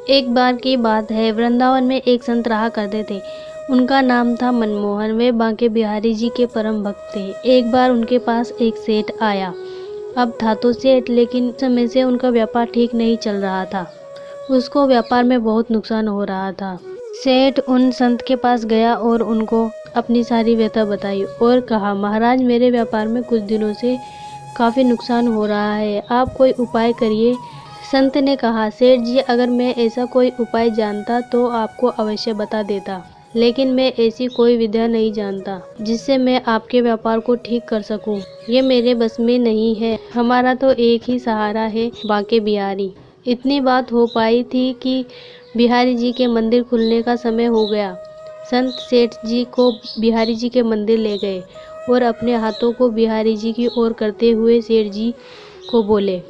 एक बार की बात है, वृंदावन में एक संत रहा करते थे। उनका नाम था मनमोहन। वे बांके बिहारी जी के परम भक्त थे। एक बार उनके पास एक सेठ आया। अब था तो सेठ, लेकिन समय से उनका व्यापार ठीक नहीं चल रहा था। उसको व्यापार में बहुत नुकसान हो रहा था। सेठ उन संत के पास गया और उनको अपनी सारी व्यथा बताई और कहा, महाराज, मेरे व्यापार में कुछ दिनों से काफ़ी नुकसान हो रहा है, आप कोई उपाय करिए। संत ने कहा, सेठ जी, अगर मैं ऐसा कोई उपाय जानता तो आपको अवश्य बता देता, लेकिन मैं ऐसी कोई विद्या नहीं जानता जिससे मैं आपके व्यापार को ठीक कर सकूं। ये मेरे बस में नहीं है। हमारा तो एक ही सहारा है, बांके बिहारी। इतनी बात हो पाई थी कि बिहारी जी के मंदिर खुलने का समय हो गया। संत सेठ जी को बिहारी जी के मंदिर ले गए और अपने हाथों को बिहारी जी की ओर करते हुए सेठ जी को बोले,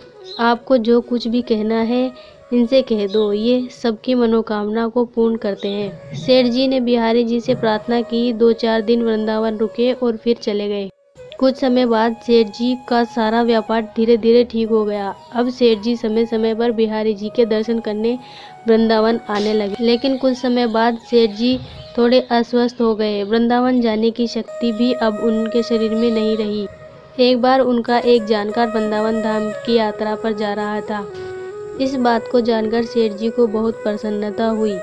आपको जो कुछ भी कहना है इनसे कह दो, ये सबकी मनोकामना को पूर्ण करते हैं। सेठ जी ने बिहारी जी से प्रार्थना की। 2-4 दिन वृंदावन रुके और फिर चले गए। कुछ समय बाद सेठ जी का सारा व्यापार धीरे धीरे ठीक हो गया। अब सेठ जी समय समय पर बिहारी जी के दर्शन करने वृंदावन आने लगे। लेकिन कुछ समय बाद सेठ जी थोड़े अस्वस्थ हो गए। वृंदावन जाने की शक्ति भी अब उनके शरीर में नहीं रही। एक बार उनका एक जानकार वृंदावन धाम की यात्रा पर जा रहा था। इस बात को जानकर सेठ जी को बहुत प्रसन्नता हुई।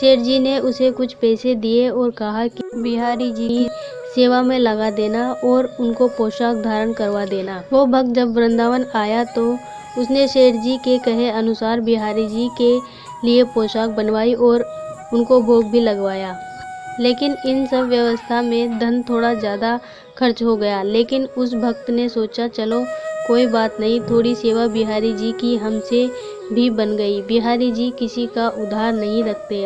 सेठ जी ने उसे कुछ पैसे दिए और कहा कि बिहारी जी की सेवा में लगा देना और उनको पोशाक धारण करवा देना। वो भक्त जब वृंदावन आया तो उसने सेठ जी के कहे अनुसार बिहारी जी के लिए पोशाक बनवाई और उनको भोग भी लगवाया। लेकिन इन सब व्यवस्था में धन थोड़ा ज़्यादा खर्च हो गया। लेकिन उस भक्त ने सोचा, चलो कोई बात नहीं, थोड़ी सेवा बिहारी जी की हमसे भी बन गई। बिहारी जी किसी का उधार नहीं रखते।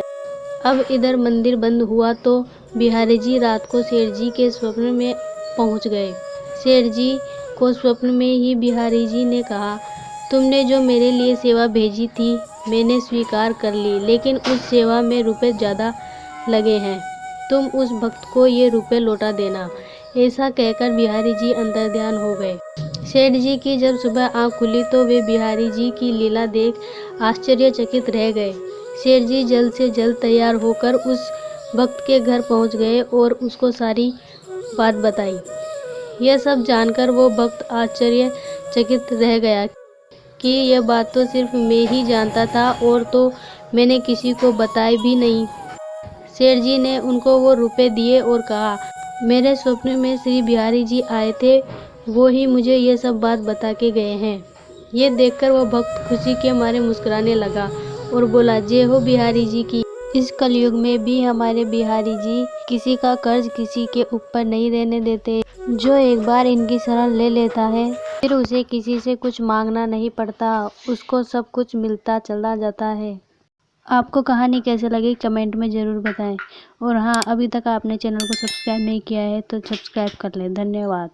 अब इधर मंदिर बंद हुआ तो बिहारी जी रात को सेठ जी के स्वप्न में पहुंच गए। सेठ जी को स्वप्न में ही बिहारी जी ने कहा, तुमने जो मेरे लिए सेवा भेजी थी मैंने स्वीकार कर ली, लेकिन उस सेवा में रुपए ज़्यादा लगे हैं। तुम उस भक्त को ये रुपए लौटा देना। ऐसा कहकर बिहारी जी अंतर्ध्यान हो गए। सेठ जी की जब सुबह आंख खुली तो वे बिहारी जी की लीला देख आश्चर्यचकित रह गए। सेठ जी जल्द से जल्द तैयार होकर उस भक्त के घर पहुंच गए और उसको सारी बात बताई। यह सब जानकर वो भक्त आश्चर्यचकित रह गया कि यह बात तो सिर्फ मैं ही जानता था और तो मैंने किसी को बताई भी नहीं। सेठ जी ने उनको वो रुपए दिए और कहा, मेरे स्वप्न में श्री बिहारी जी आए थे, वो ही मुझे ये सब बात बता के गए हैं। ये देखकर वो भक्त खुशी के मारे मुस्कुराने लगा और बोला, जय हो बिहारी जी की। इस कलयुग में भी हमारे बिहारी जी किसी का कर्ज किसी के ऊपर नहीं रहने देते। जो एक बार इनकी शरण ले लेता है फिर उसे किसी से कुछ मांगना नहीं पड़ता, उसको सब कुछ मिलता चला जाता है। आपको कहानी कैसे लगी कमेंट में ज़रूर बताएं। और हाँ, अभी तक आपने चैनल को सब्सक्राइब नहीं किया है तो सब्सक्राइब कर लें। धन्यवाद।